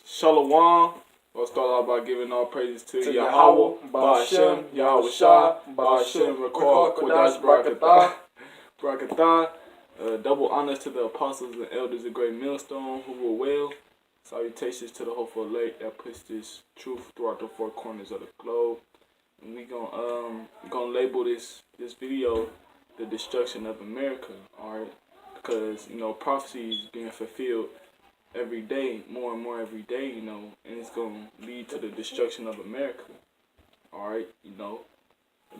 Shalom. We'll start off by giving all praises to Yahweh, Ba'ashem, Yahweh Shah, Ba'ashem, Rekor, Kodash, Barakatah. Double honors to the apostles and elders of Great Millstone who were well. Salutations to the hopeful elect that puts this truth throughout the four corners of the globe. And we gonna label this video the destruction of America, alright? Because prophecy is being fulfilled every day, more and more every day, and it's gonna lead to the destruction of America. Alright,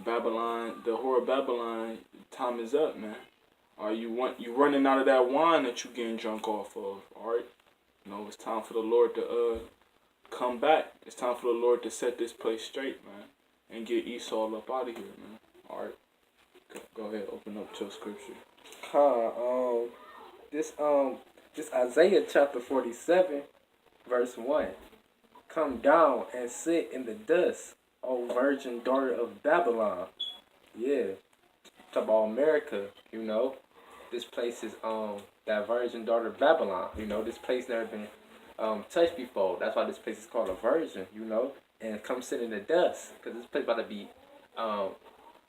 Babylon, the whore of Babylon, time is up, man. You running out of that wine that you getting drunk off of, alright? It's time for the Lord to come back. It's time for the Lord to set this place straight, man, and get Esau up out of here, man. Alright. Go ahead, open up your scripture. This Isaiah chapter 47, verse 1. Come down and sit in the dust, O virgin daughter of Babylon. Yeah. Talk about America, This place is that virgin daughter of Babylon. This place never been touched before. That's why this place is called a virgin, And come sit in the dust, because this place about to be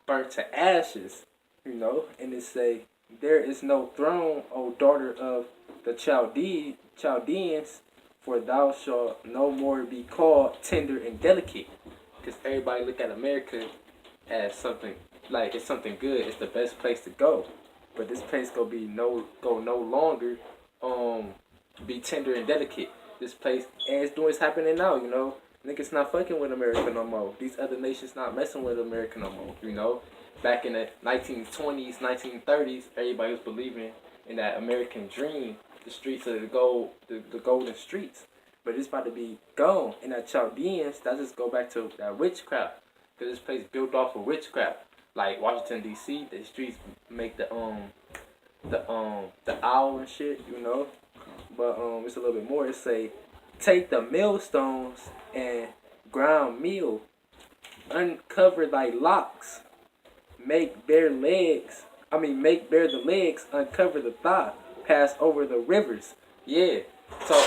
burnt to ashes, And it say, there is no throne, O daughter of the Chaldeans, for thou shalt no more be called tender and delicate. Because everybody look at America as something, like it's something good, it's the best place to go. But this place go no longer be tender and delicate. This place, and it's happening now, Niggas not fucking with America no more. These other nations not messing with America no more, Back in the 1920s, 1930s, everybody was believing in that American dream, the streets of the golden streets. But it's about to be gone. And that Chaldeans, that just go back to that witchcraft. Because this place built off of witchcraft. Like Washington D.C., the streets make the owl and shit, But it's a little bit more. It say, take the millstones and ground meal, uncover thy locks, make bare the legs, uncover the thigh, pass over the rivers. Yeah. So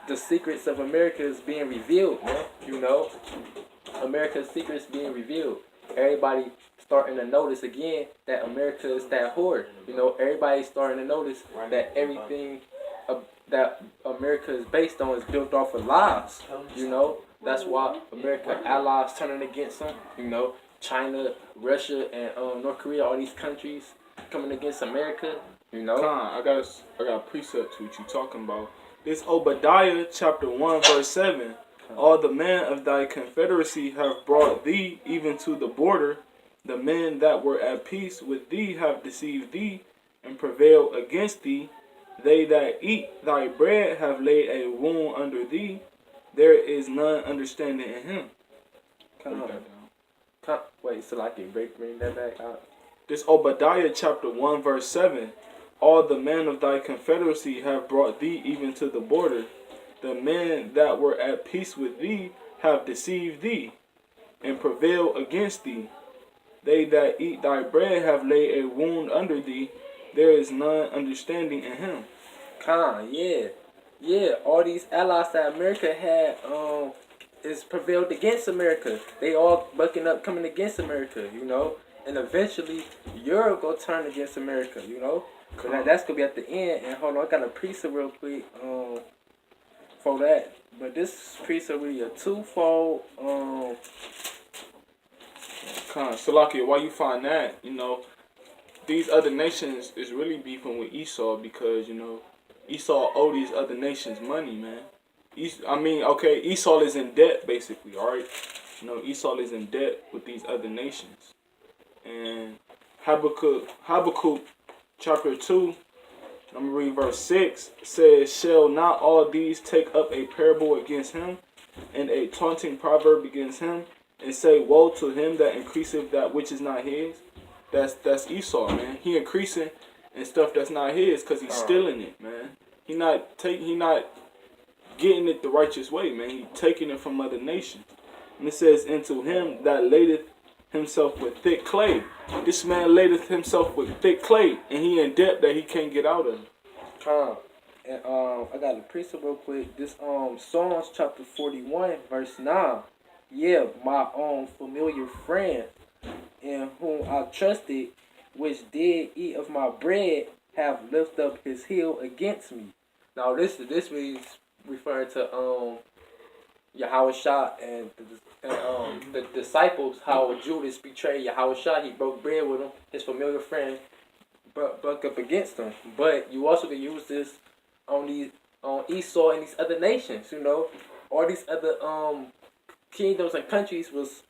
the secrets of America is being revealed, man. America's secrets being revealed. Everybody starting to notice again that America is that whore. Everybody's starting to notice that everything that America is based on is built off of lies. That's why America allies turning against them. China, Russia, and North Korea, all these countries coming against America. I got a precept to what you talking about. This Obadiah chapter 1 verse 7. All the men of thy confederacy have brought thee even to the border. The men that were at peace with thee have deceived thee and prevailed against thee. They that eat thy bread have laid a wound under thee. There is none understanding in him. Wait, so I can bring that back out. This Obadiah chapter 1 verse 7. All the men of thy confederacy have brought thee even to the border. The men that were at peace with thee have deceived thee and prevailed against thee. They that eat thy bread have laid a wound under thee. There is none understanding in him. Yeah. All these allies that America had, is prevailed against America. They all bucking up, coming against America, And eventually, Europe gonna turn against America, But that's gonna be at the end. And hold on, I got a precept real quick, for that. But this precept really a twofold, Salakia, why you find that? These other nations is really beefing with Esau because, Esau owe these other nations money, man. Esau is in debt, basically, alright? Esau is in debt with these other nations. And Habakkuk chapter 2, I'm going to read verse 6, says, shall not all these take up a parable against him, and a taunting proverb against him, and say, woe to him that increaseth that which is not his? That's Esau, man. He increasing in stuff that's not his because he's stealing it, man. He not getting it the righteous way, man. He taking it from other nations. And it says, into him that ladeth himself with thick clay. This man ladeth himself with thick clay, and he in debt that he can't get out of. And I got a precept real quick. This Psalms chapter 41 verse 9. Yeah, my familiar friend in whom I trusted, which did eat of my bread, have lifted up his heel against me. Now this means referring to Yahweh Shah and the disciples, how Judas betrayed Yahweh Shah. He broke bread with him, his familiar friend, buck up against him. But you also can use this on Esau and these other nations. All these other kingdoms and countries was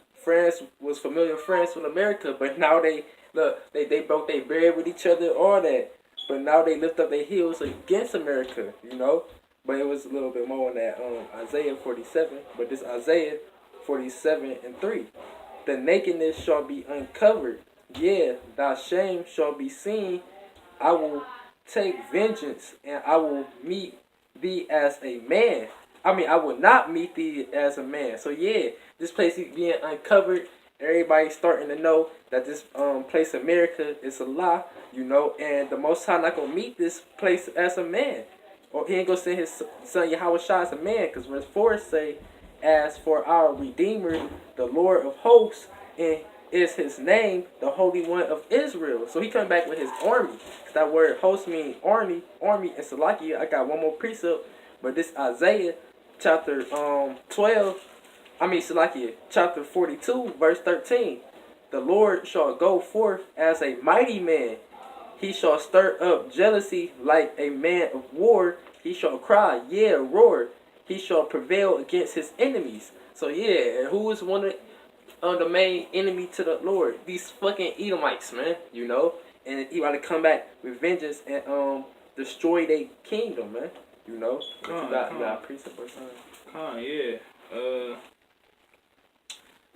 familiar friends with America, but now they broke their bread with each other, all that. But now they lift up their heels against America. But it was a little bit more on that Isaiah 47. But this Isaiah 47 and 3. The nakedness shall be uncovered. Yeah, thy shame shall be seen. I will take vengeance and I will meet thee as a man. I will not meet thee as a man. So yeah, this place is being uncovered. Everybody's starting to know that this place America is a lie, and the Most High not gonna meet this place as a man. Or he ain't gonna send his son Yahweh Shah as a man, because verse 4 say, as for our Redeemer, the Lord of hosts, and is his name, the Holy One of Israel. So he come back with his army. Cause that word host means army, and Salakia. I got one more precept, but this Isaiah chapter 42, verse 13. The Lord shall go forth as a mighty man. He shall stir up jealousy like a man of war. He shall cry, yeah, roar. He shall prevail against his enemies. So yeah, and who is one of the main enemy to the Lord? These fucking Edomites, man. And he want to come back with vengeance and destroy their kingdom, man. You got precept or something. Yeah.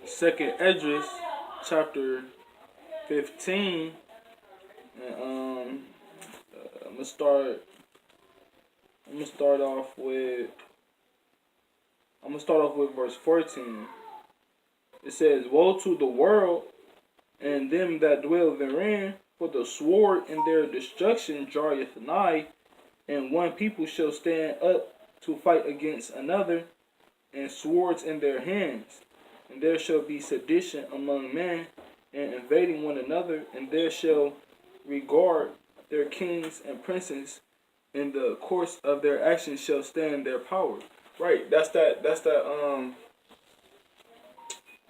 Second Esdras, chapter 15. And I'm gonna start off with verse 14. It says, "Woe to the world and them that dwell therein, for the sword in their destruction draweth nigh, and one people shall stand up to fight against another, and swords in their hands. And there shall be sedition among men, and invading one another, and there shall regard their kings and princes, in the course of their actions shall stand their power." Right, that's that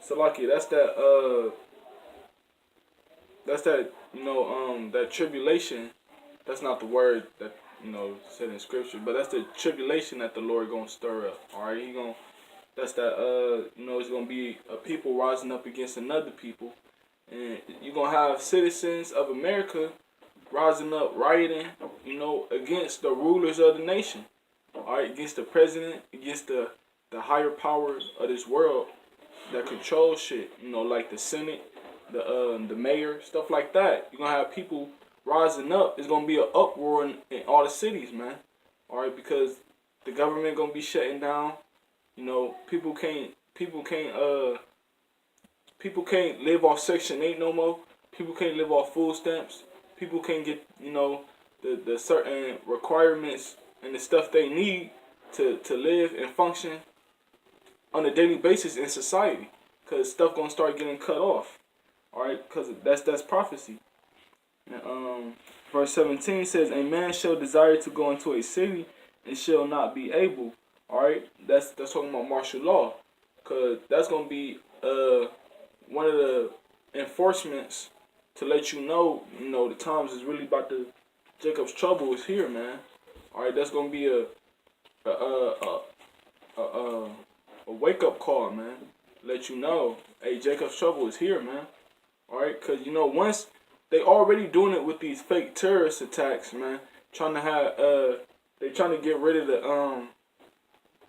Salaki, that's that tribulation. That's not the word that said in scripture, but that's the tribulation that the Lord gonna stir up. Alright, it's gonna be a people rising up against another people, and you're gonna have citizens of America rising up, rioting, against the rulers of the nation. Alright, against the president, against the higher power of this world that controls shit. Like the Senate, the mayor, stuff like that. You're gonna have people rising up. It's gonna be an uproar in all the cities, man. Alright, because the government gonna be shutting down. People can't live off Section 8 no more. People can't live off food stamps. People can't get, the certain requirements and the stuff they need to live and function on a daily basis in society. Because stuff gonna start getting cut off. Alright, because that's prophecy. And, verse 17 says, "A man shall desire to go into a city and shall not be able." Alright, that's talking about martial law. Because that's going to be one of the enforcements to let the times is really about to, Jacob's trouble is here, man. Alright, that's going to be a wake-up call, man. Let you know, hey, Jacob's trouble is here, man. Alright, because, once they already doing it with these fake terrorist attacks, man. Trying to get rid of the,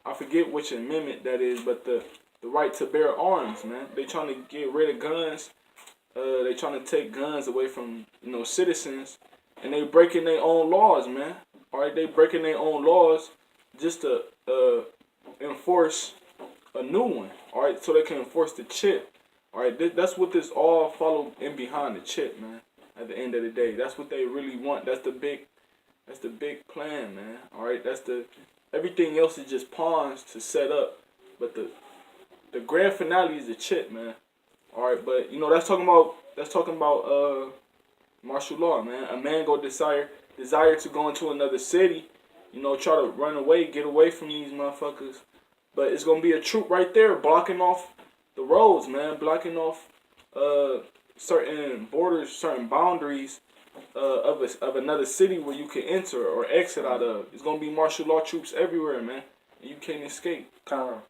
I forget which amendment that is, but the right to bear arms, man. They trying to get rid of guns. They trying to take guns away from citizens, and they breaking their own laws, man. All right, they breaking their own laws just to enforce a new one. All right, so they can enforce the chip. All right, that's what this all follow in behind the chip, man. At the end of the day, that's what they really want. That's the big That's the big plan, man. All right, everything else is just pawns to set up, but the grand finale is the chip, man. All right, but that's talking about martial law, man. A man go desire to go into another city, try to run away, get away from these motherfuckers. But it's gonna be a troop right there blocking off the roads, man, blocking off certain borders, certain boundaries of another city where you can enter or exit out of. It's gonna be martial law troops everywhere, man, and you can't escape. Con.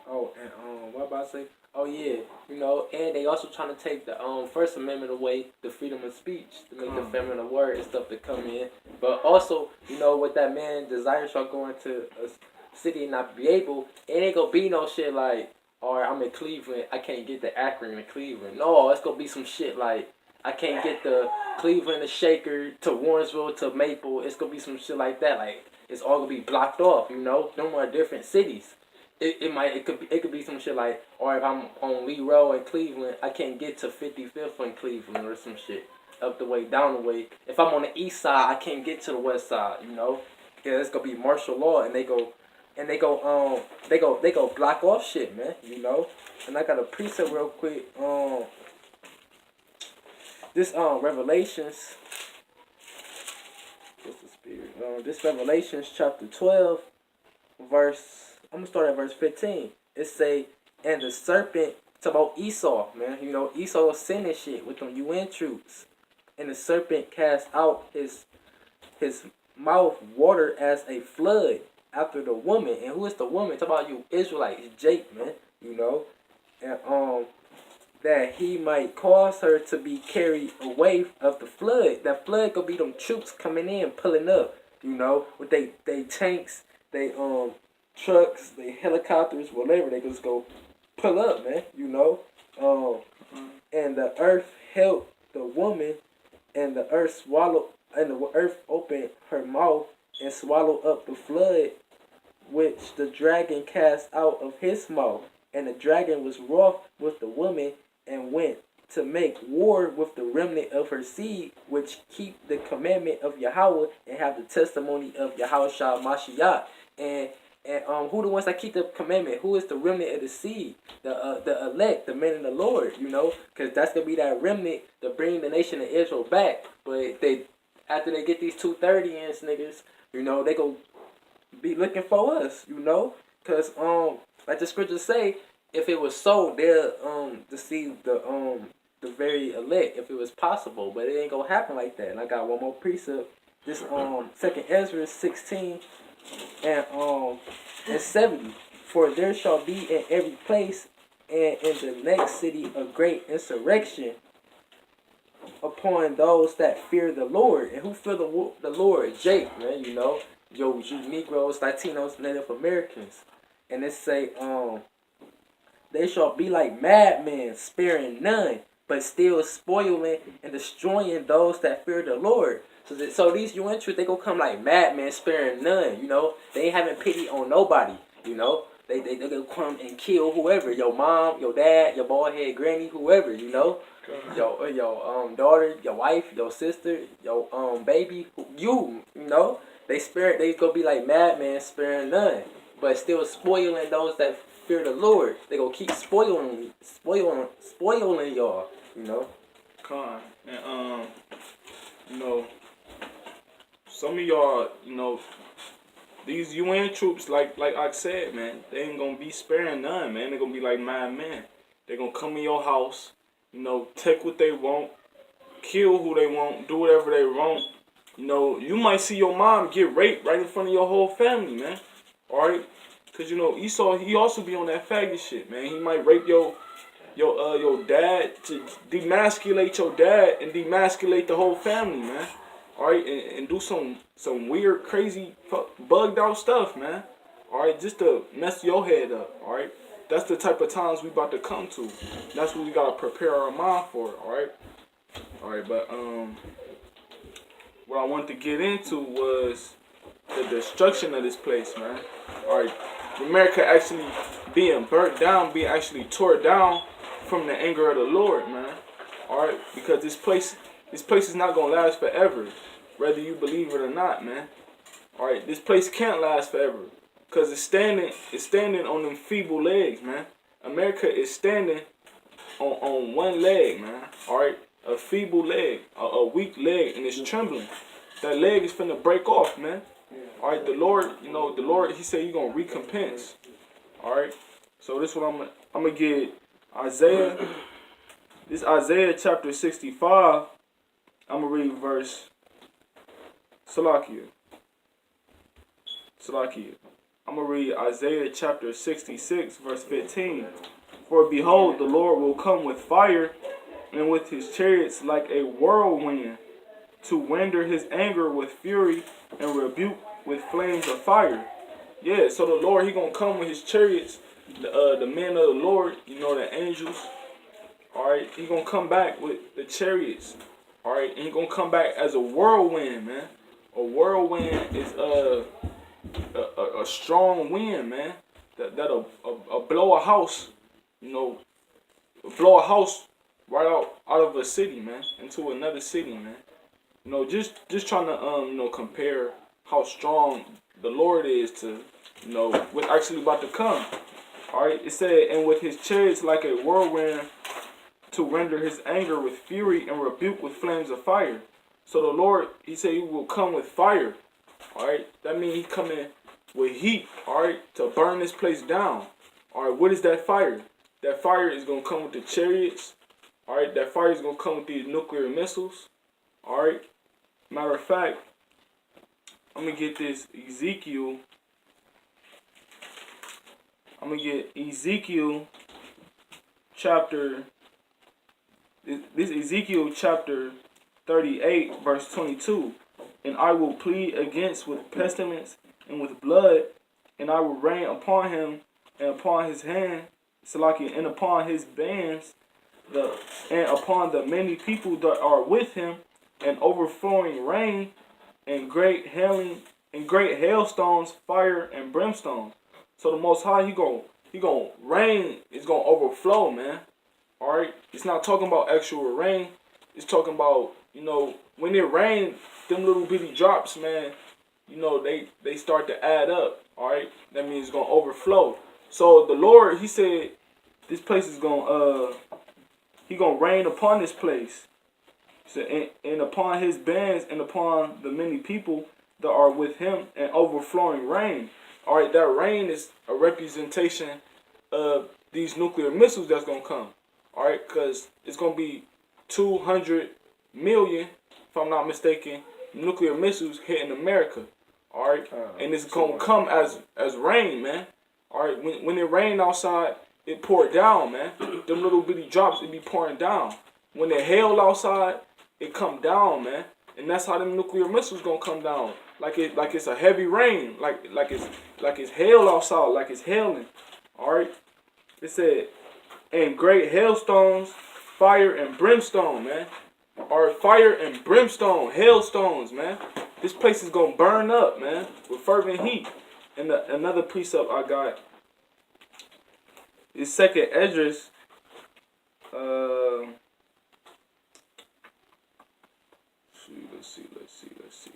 Oh, and what about to say? Oh yeah, and they also trying to take the First Amendment away, the freedom of speech, to make the feminine word and stuff to come in. But also, with that man desire start going to a city and not be able, it ain't gonna be no shit like, alright, I'm in Cleveland, I can't get the Akron to Cleveland. No, it's gonna be some shit like, I can't get the Cleveland to Shaker to Warrensville to Maple. It's gonna be some shit like that. Like, it's all gonna be blocked off. No more different cities. It could be some shit like, or if I'm on Lee Road in Cleveland, I can't get to 55th in Cleveland or some shit up the way, down the way. If I'm on the east side, I can't get to the west side. Yeah, it's gonna be martial law, and they go block off shit, man. And I got a precept real quick. This Revelations. What's the spirit? This Revelations chapter 12, verse. I'm gonna start at verse 15. It say, and the serpent, it's about Esau, man. Esau sending shit with them UN troops. And the serpent cast out his mouth water as a flood after the woman. And who is the woman? It's about you Israelites, Jake, man. And that he might cause her to be carried away of the flood. That flood could be them troops coming in, pulling up, with they tanks, they trucks, they helicopters, whatever, they just go pull up, man, And the earth helped the woman, and the earth opened her mouth and swallowed up the flood, which the dragon cast out of his mouth. And the dragon was wroth with the woman, and went to make war with the remnant of her seed, which keep the commandment of Yahweh and have the testimony of Yahweh Shah Mashiach. And who the ones that keep the commandment? Who is the remnant of the seed? The elect, the men in the Lord, because that's gonna be that remnant to bring the nation of Israel back. But after they get these 230-inch niggas, they go be looking for us, because like the scriptures say, if it was so, they'll deceive the very elect if it was possible, but it ain't gonna happen like that. And I got one more precept. This 2nd Ezra 16 and 70. For there shall be in every place and in the next city a great insurrection upon those that fear the Lord. And who fear the Lord? Jake, man. You Negroes, Latinos, Native Americans. And it say they shall be like madmen, sparing none, but still spoiling and destroying those that fear the Lord. So these UN troops, they gonna come like madmen, sparing none. They ain't having pity on nobody. They gonna come and kill whoever, your mom, your dad, your bald head granny, whoever. Your daughter, your wife, your sister, your baby, They gonna be like madmen, sparing none, but still spoiling those that fear the Lord. They gonna keep spoiling y'all. Con. And some of y'all, these UN troops, like I said, man, they ain't gonna be sparing none, man. They gonna be like madmen. They gonna come in your house, take what they want, kill who they want, do whatever they want. You might see your mom get raped right in front of your whole family, man. Alright? Cause Esau, he also be on that faggot shit, man. He might rape your dad to demasculate your dad and demasculate the whole family, man. Alright, and do some weird, crazy, bugged out stuff, man. Alright, just to mess your head up, alright? That's the type of times we about to come to. That's what we gotta prepare our mind for, alright? Alright, but what I wanted to get into was the destruction of this place, man. Alright, America actually being burnt down, being actually tore down from the anger of the Lord, man. Alright, because this place is not gonna last forever. whether you believe it or not, man. All right, this place can't last forever, cause it's standing on them feeble legs, man. America is standing on one leg, man. All right, a feeble leg, a weak leg, and it's trembling. That leg is finna break off, man. All right, the Lord, the Lord, He said He gonna recompense. All right, so this is what I'm gonna get Isaiah. This Isaiah chapter 65. I'm gonna read verse Salakia. I'm gonna read Isaiah chapter 66, verse 15. For behold, the Lord will come with fire, and with His chariots like a whirlwind, to render His anger with fury, and rebuke with flames of fire. Yeah, so the Lord, He gonna come with His chariots, the men of the Lord, the angels. All right, He gonna come back with the chariots. All right, and He gonna come back as a whirlwind, man. A whirlwind is a strong wind, man. That'll blow a house, blow a house right out of a city, man, into another city, man. Just trying to compare how strong the Lord is to what's actually about to come. All right, it said, and with His chariots like a whirlwind, to render His anger with fury, and rebuke with flames of fire. So the Lord, He said He will come with fire. All right, that means He coming with heat. All right, to burn this place down. All right, what is that fire? That fire is gonna come with the chariots. All right, that fire is gonna come with these nuclear missiles. All right. Matter of fact, I'm gonna get this Ezekiel. I'm gonna get Ezekiel chapter. This Ezekiel chapter 38, verse 22. And I will plead against with pestilence and with blood, and I will rain upon him and upon his hand, Salakia, and upon his bands, and upon the many people that are with him, and overflowing rain, and great hailing, and great hailstones, fire and brimstone. So the Most High, He gonna rain. It's gonna overflow, man. All right. It's not talking about actual rain. It's talking about when it rains, them little bitty drops, man. They start to add up. All right. That means it's gonna overflow. So the Lord, He said, this place is gonna He gonna rain upon this place. So, and upon His bands, and upon the many people that are with Him, and overflowing rain. All right, that rain is a representation of these nuclear missiles that's gonna come. All right, because it's gonna be 200 million, if I'm not mistaken, nuclear missiles hitting America. All right, and it's gonna come as rain, man. All right, when it rained outside, it poured down, man. Them little bitty drops, it be pouring down. When it hail outside, it come down, man, and that's how them nuclear missiles gonna come down. Like it's a heavy rain, like it's hail outside, like it's hailing. All right, it said, and great hailstones, fire and brimstone, man. All right, fire and brimstone, hailstones, man. This place is gonna burn up, man, with fervent heat. And another precept I got is Second Esdras. Let's see.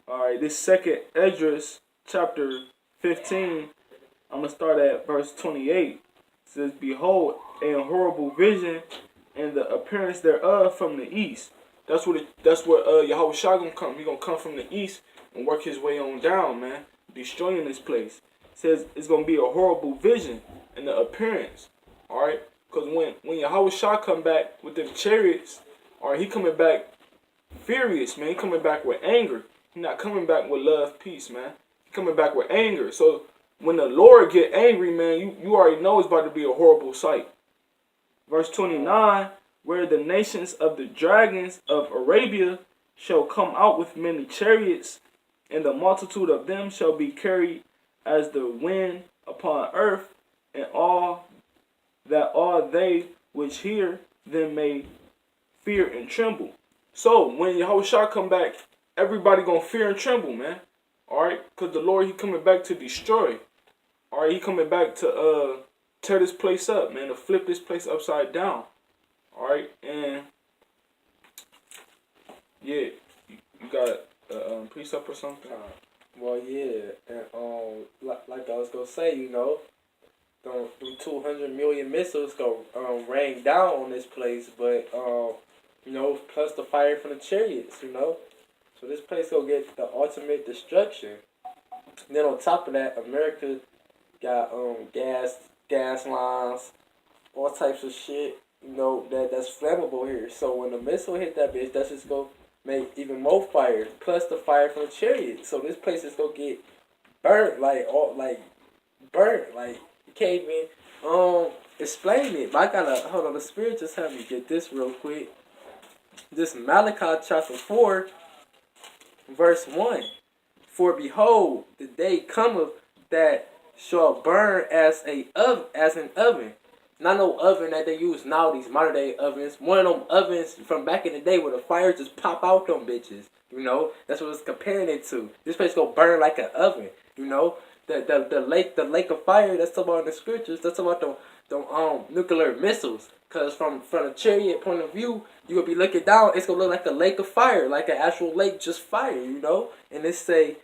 All right, this Second Esdras chapter 15. I'm gonna start at verse 28. It says, "Behold, a horrible vision, and the appearance thereof from the east." That's what Yahweh Shai gonna come. He gonna come from the east and work His way on down, man, destroying this place. It says it's gonna be a horrible vision and the appearance. All right, because when Yahweh Shai come back with them chariots, all right, He coming back furious, man. He coming back with anger. He not coming back with love, peace, man. He coming back with anger. So when the Lord get angry, man, you already know it's about to be a horrible sight. Verse 29, where the nations of the dragons of Arabia shall come out with many chariots, and the multitude of them shall be carried as the wind upon earth, and all they which hear them may fear and tremble. So when Yahushua come back, everybody gonna fear and tremble, man. All right, because the Lord, He coming back to destroy. All right, He coming back to tear this place up, man, to flip this place upside down. All right, and yeah, You got a precept or something? Well, yeah, and like I was gonna say, them 200 million missiles go rain down on this place, but plus the fire from the chariots, so this place gonna get the ultimate destruction. And then on top of that, America got gas lines, all types of shit, that's flammable here. So when the missile hit that bitch, that's just gonna make even more fire, plus the fire from the chariot. So this place is gonna get burnt, burnt, like you can't even explain it. But I gotta hold on. The spirit just had me get this real quick. This Malachi chapter 4, verse 1. For behold, the day cometh that shall burn as an oven. Not no oven that they use now, these modern day ovens. One of them ovens from back in the day where the fire just pop out them bitches. That's what it's comparing it to. This place gonna burn like an oven. The lake of fire that's talking about in the scriptures. That's about the nuclear missiles. Cause from the chariot point of view, you gonna be looking down. It's gonna look like a lake of fire, like an actual lake, just fire. And it say,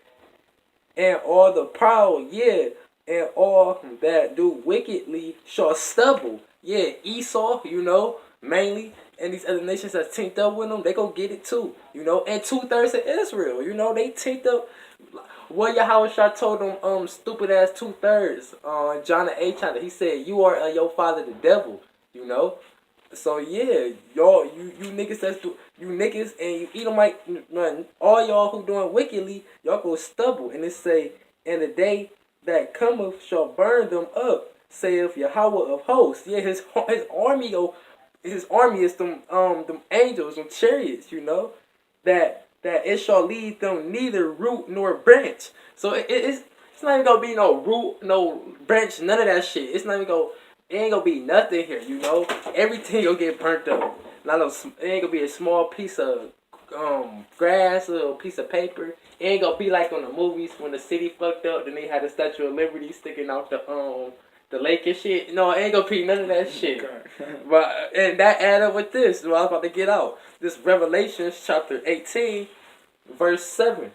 and all the proud, yeah, and all that do wickedly shall stumble. Yeah, Esau, mainly, and these other nations that teamed up with them, they gonna get it too. And 2/3 of Israel, they teamed up. What Yahweh told them, stupid ass 2/3, John the 8th chapter, he said, you are your father the devil, So yeah, y'all, you niggas you niggas and you Edomite, all y'all who doing wickedly, y'all go stubble. And it say, and the day that cometh shall burn them up, saith Yahweh of hosts. Yeah, his army is them angels, them chariots, that it shall lead them neither root nor branch. So it's not even gonna be no root, no branch, none of that shit. It's not even gonna. It ain't gonna be nothing here, Everything gonna get burnt up. It ain't gonna be a small piece of grass, a little piece of paper. It ain't gonna be like on the movies when the city fucked up, then they had the Statue of Liberty sticking out the lake and shit. No, it ain't gonna be none of that shit. But and that add up with this. What I was about to get out. This Revelation chapter 18, verse 7.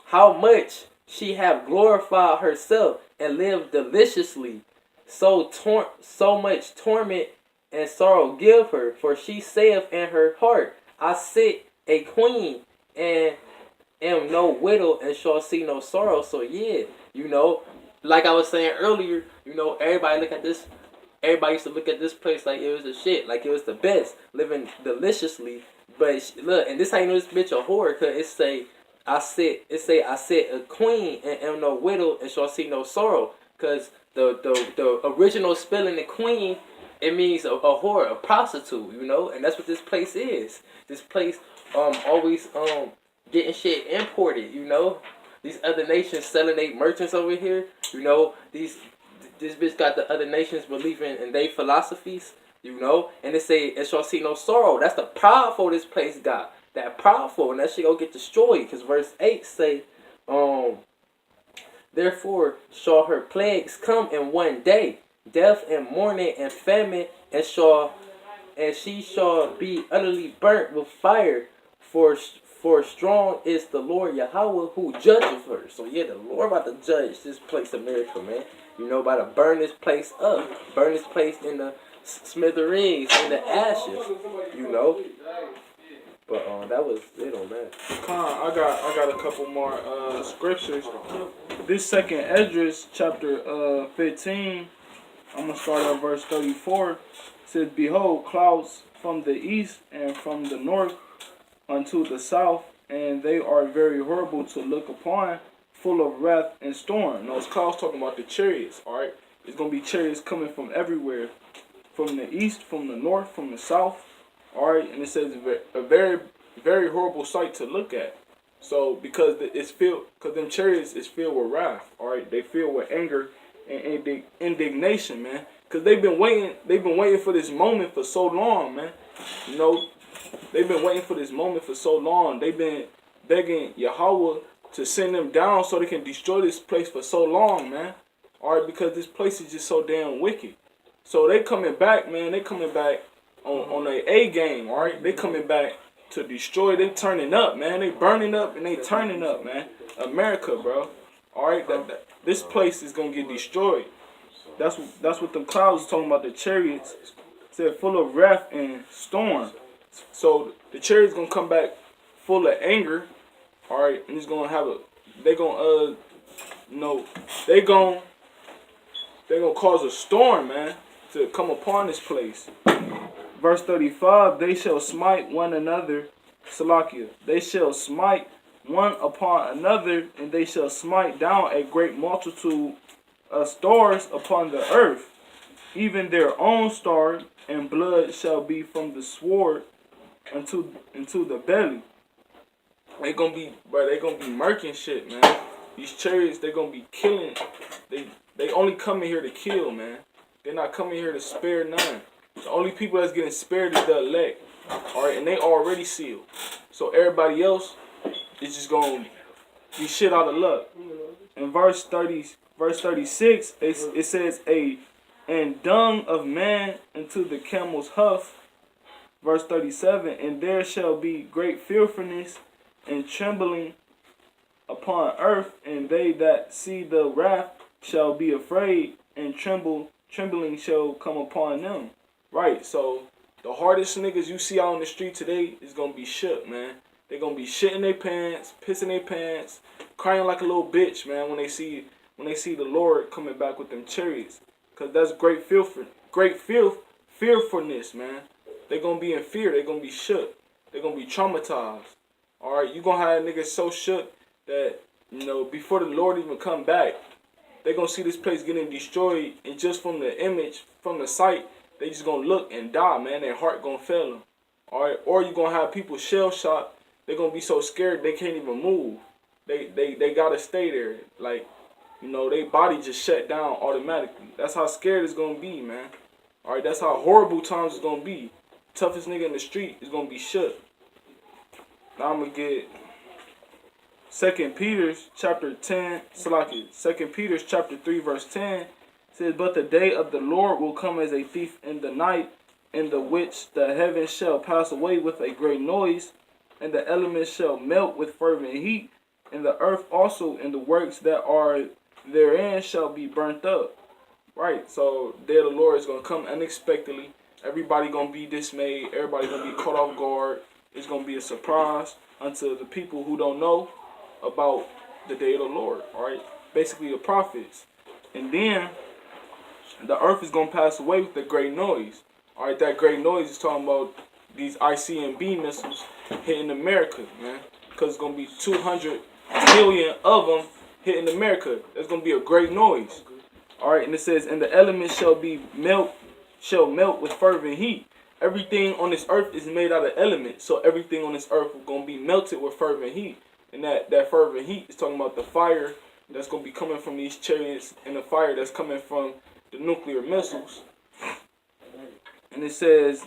How much she have glorified herself and lived deliciously. So much torment and sorrow give her, for she saith in her heart, I sit a queen and am no widow and shall see no sorrow. So yeah, like I was saying earlier, everybody used to look at this place like it was the shit, like it was the best, living deliciously. But look, and this how you know this bitch a whore, cause I sit a queen and am no widow and shall see no sorrow. Cause the original spelling of queen, it means a whore, a prostitute, and that's what this place is. This place always getting shit imported, These other nations selling their merchants over here, this bitch got the other nations believing in their philosophies, and they say it shall see no sorrow. That's the proudful this place got. That proudful, and that shit gonna get destroyed. Cause verse 8 say, therefore shall her plagues come in one day, death and mourning and famine, and she shall be utterly burnt with fire, for strong is the Lord Yahweh who judgeth her. So yeah, the Lord about to judge this place, America, man. About to burn this place up, burn this place in the smithereens, in the ashes, But that was it on that. I got a couple more scriptures. This second Esdras chapter 15. I'm gonna start at verse 34. It says, behold, clouds from the east and from the north unto the south, and they are very horrible to look upon, full of wrath and storm. Now, those clouds talking about the chariots, all right? It's gonna be chariots coming from everywhere, from the east, from the north, from the south, all right? And it says a very, very horrible sight to look at. So because them chariots is filled with wrath, all right? They filled with anger and indignation, man. Cause they've been waiting for this moment for so long, man. They've been waiting for this moment for so long. They've been begging Yahweh to send them down so they can destroy this place for so long, man. All right, because this place is just so damn wicked. So they coming back, man. They coming back on their A game, all right? They coming back to destroy. They turning up, man. They burning up and they turning up, man. America, bro. All right, this place is gonna get destroyed. That's what the clouds talking about. The chariots said full of wrath and storm. So the chariots gonna come back full of anger. All right, and it's gonna have a. They gonna they gonna cause a storm, man, to come upon this place. Verse 35, they shall smite one another, Salakia. They shall smite one upon another, and they shall smite down a great multitude of stars upon the earth, even their own star, and blood shall be from the sword into the belly. They gonna be murking shit, man. These chariots, they gonna be killing. They only coming here to kill, man. They're not coming here to spare none. The only people that's getting spared is the elect. Alright, and they already sealed. So everybody else is just gonna be shit out of luck. In verse 36, it says, and dung of man into the camel's huff. Verse 37, and there shall be great fearfulness and trembling upon earth, and they that see the wrath shall be afraid, and trembling shall come upon them. Right, so the hardest niggas you see out on the street today is gonna be shook, man. They gonna be shitting their pants, pissing their pants, crying like a little bitch, man, when they see the Lord coming back with them chariots. Cause that's great fearfulness, man. They gonna be in fear, they gonna be shook, they gonna be traumatized. Alright, you gonna have niggas so shook that, before the Lord even come back, they gonna see this place getting destroyed, and just from the image, from the sight, they just gonna look and die, man. Their heart gonna fail them. Alright, or you gonna have people shell shocked. They gonna be so scared they can't even move. They gotta stay there. Like, their body just shut down automatically. That's how scared it's gonna be, man. Alright, that's how horrible times it's gonna be. Toughest nigga in the street is gonna be shook. Now I'm gonna get 2 Peter chapter 10, Salaki. 2 Peter chapter 3 verse 10 says, but the day of the Lord will come as a thief in the night, in the which the heavens shall pass away with a great noise, and the elements shall melt with fervent heat, and the earth also and the works that are therein shall be burnt up. Right, so the day of the Lord is going to come unexpectedly. Everybody going to be dismayed. Everybody going to be caught off guard. It's going to be a surprise unto the people who don't know about the day of the Lord. All right, basically the prophets. And then the earth is going to pass away with a great noise. All right, that great noise is talking about these ICBM missiles hitting America, man. Because it's going to be 200 million of them hitting America. There's going to be a great noise. All right, and it says, and the elements shall melt with fervent heat. Everything on this earth is made out of elements, so everything on this earth is going to be melted with fervent heat. And that fervent heat is talking about the fire that's going to be coming from these chariots, and the fire that's coming from the nuclear missiles. And it says,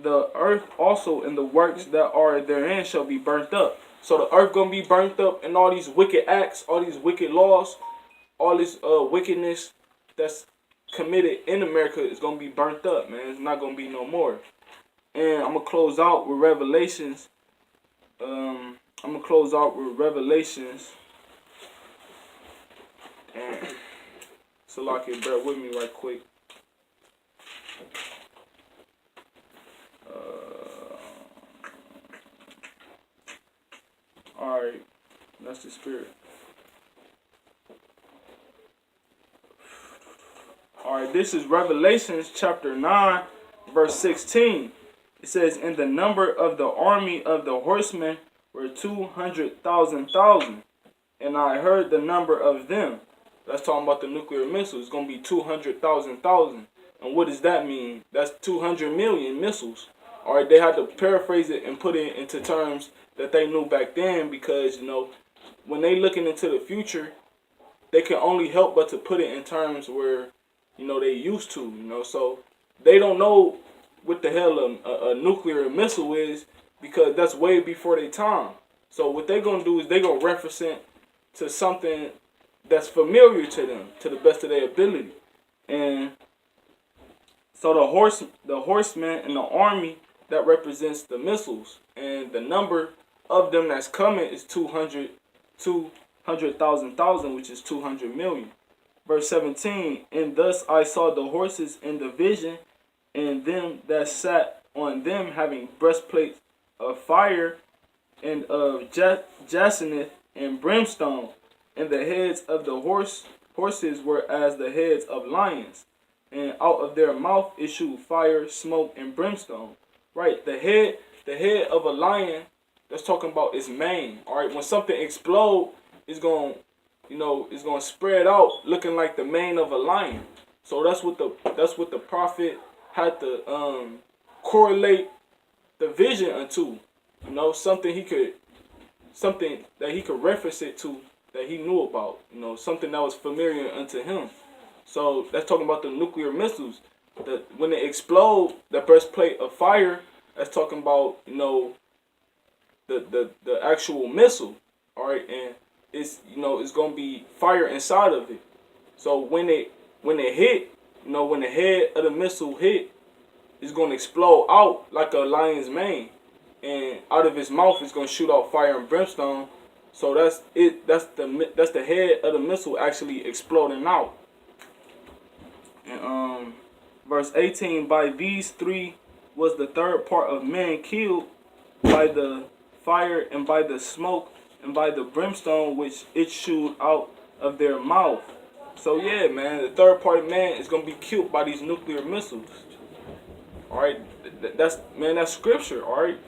the earth also and the works that are therein shall be burnt up. So the earth going to be burnt up, and all these wicked acts, all these wicked laws, all this wickedness that's committed in America is going to be burnt up, man. It's not going to be no more. And I'm going to close out with Revelations. And so, like, bear with me right quick. Alright, that's the spirit. Alright, this is Revelations chapter 9, verse 16. It says, and the number of the army of the horsemen were 200,000. And I heard the number of them. That's talking about the nuclear missiles. It's going to be 200,000. And what does that mean? That's 200 million missiles. Alright, they had to paraphrase it and put it into terms that they knew back then, because, when they looking into the future, they can only help but to put it in terms where, they used to, so they don't know what the hell a nuclear missile is, because that's way before their time. So what they're going to do is they're going to reference it to something that's familiar to them, to the best of their ability. And so the horsemen and the army that represents the missiles, and the number of them that's coming is 200,000, which is 200 million. Verse 17, and thus I saw the horses in the vision, and them that sat on them having breastplates of fire and of jacinth and brimstone, and the heads of the horses were as the heads of lions, and out of their mouth issued fire, smoke, and brimstone. Right, the head of a lion. That's talking about its mane. All right, when something explode, it's going, it's going to spread out, looking like the mane of a lion. So that's what the prophet had to correlate the vision unto. Something that he could reference it to, that he knew about. Something that was familiar unto him. So that's talking about the nuclear missiles. When they explode, the breastplate of fire. That's talking about the actual missile. All right, and it's it's gonna be fire inside of it. So when it hit, when the head of the missile hit, it's gonna explode out like a lion's mane, and out of his mouth it's gonna shoot out fire and brimstone. So that's it. That's the head of the missile actually exploding out. And verse 18, by these three was the third part of men killed, by the fire and by the smoke and by the brimstone which it shewed out of their mouth. So yeah, man, the third part of man is gonna be killed by these nuclear missiles. All right, that's scripture. All right,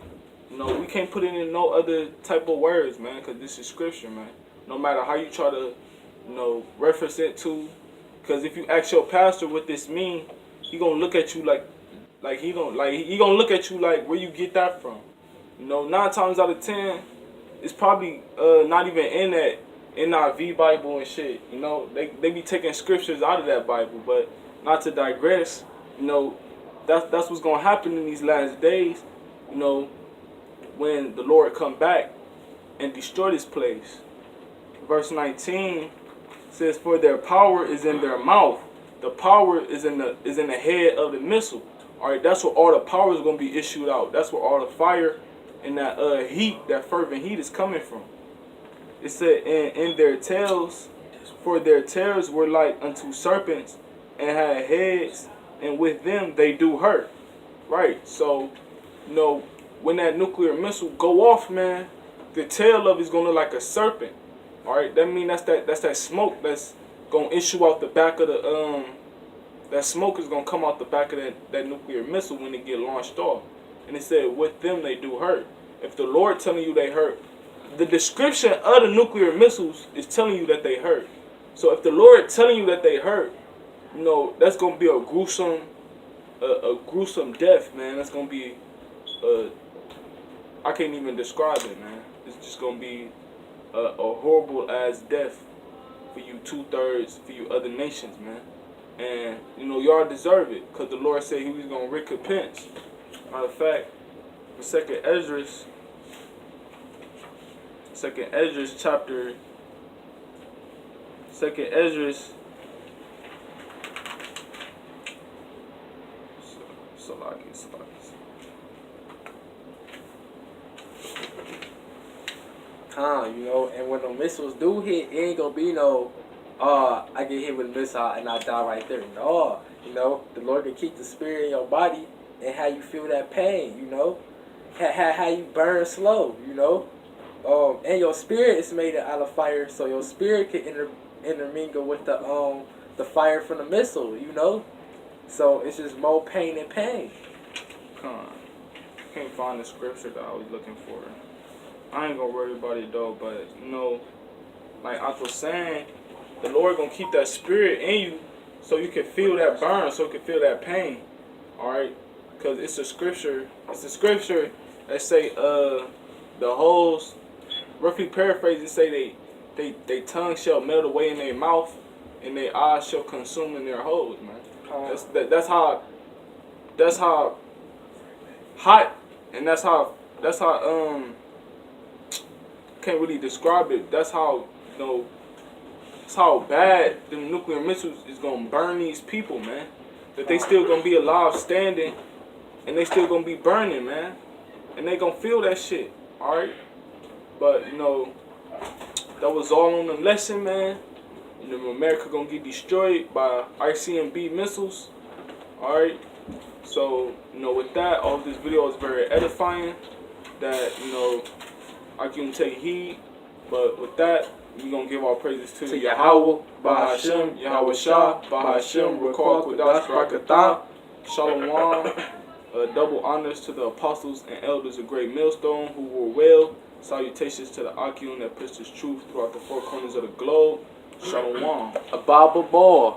we can't put it in no other type of words, man, because this is scripture, man. No matter how you try to, reference it to, because if you ask your pastor what this mean, he gonna look at you like he gonna look at you like, where you get that from? 9 times out of 10, it's probably not even in that NIV Bible and shit. They be taking scriptures out of that Bible. But not to digress, that's what's gonna happen in these last days. When the Lord come back and destroy this place. Verse 19 says, "For their power is in their mouth." The power is in the head of the missile. All right, that's where all the power is gonna be issued out. That's where all the fire and that heat, that fervent heat, is coming from. It said, in their tails, for their tails were like unto serpents, and had heads, and with them they do hurt. Right. So, when that nuclear missile go off, man, the tail of it is gonna look like a serpent. All right. That means that's that smoke that's gonna issue out the back of the that smoke is gonna come out the back of that nuclear missile when it get launched off. And it said, with them they do hurt. If the Lord telling you they hurt, the description of the nuclear missiles is telling you that they hurt. So if the Lord telling you that they hurt, that's gonna be a gruesome death, man. That's gonna be I can't even describe it, man. It's just gonna be a horrible ass death for you 2/3, for you other nations, man. And y'all deserve it, because the Lord said he was gonna recompense. Matter of fact, in Second Esdras chapter, Second Esdras, Salakis. And when the missiles do hit, it ain't gonna be no, I get hit with a missile and I die right there. No, the Lord can keep the spirit in your body and how you feel that pain, how you burn slow, and your spirit is made out of fire, so your spirit can intermingle with the fire from the missile, So it's just more pain and pain. Can't find the scripture that I was looking for. I ain't gonna worry about it though, but like I was saying, the Lord gonna keep that spirit in you so you can feel that burn, so you can feel that pain. Alright? Because it's a scripture that say the holes, roughly paraphrasing, say they tongue shall melt away in their mouth and their eyes shall consume in their holes, man. That's how hot, and that's how can't really describe it. That's how that's how bad the nuclear missiles is gonna burn these people, man. That they still gonna be alive, standing and they still gonna be burning, man. And they gonna feel that shit, alright? But, you know, that was all on the lesson, man. You know, America gonna get destroyed by ICBM missiles, alright? So, you know, with that, all of this video is very edifying. That, you know, I can take heed. But with that, we gonna give our praises to Yahweh, Bahashem, Yahweh Shah, Bahashem, Rekal Kodash Rakatah, Shalom. Double honors to the apostles and elders of Great Millstone who were well. Salutations to the Akim that pushed his truth throughout the four corners of the globe. Shalom. A Baba Boy.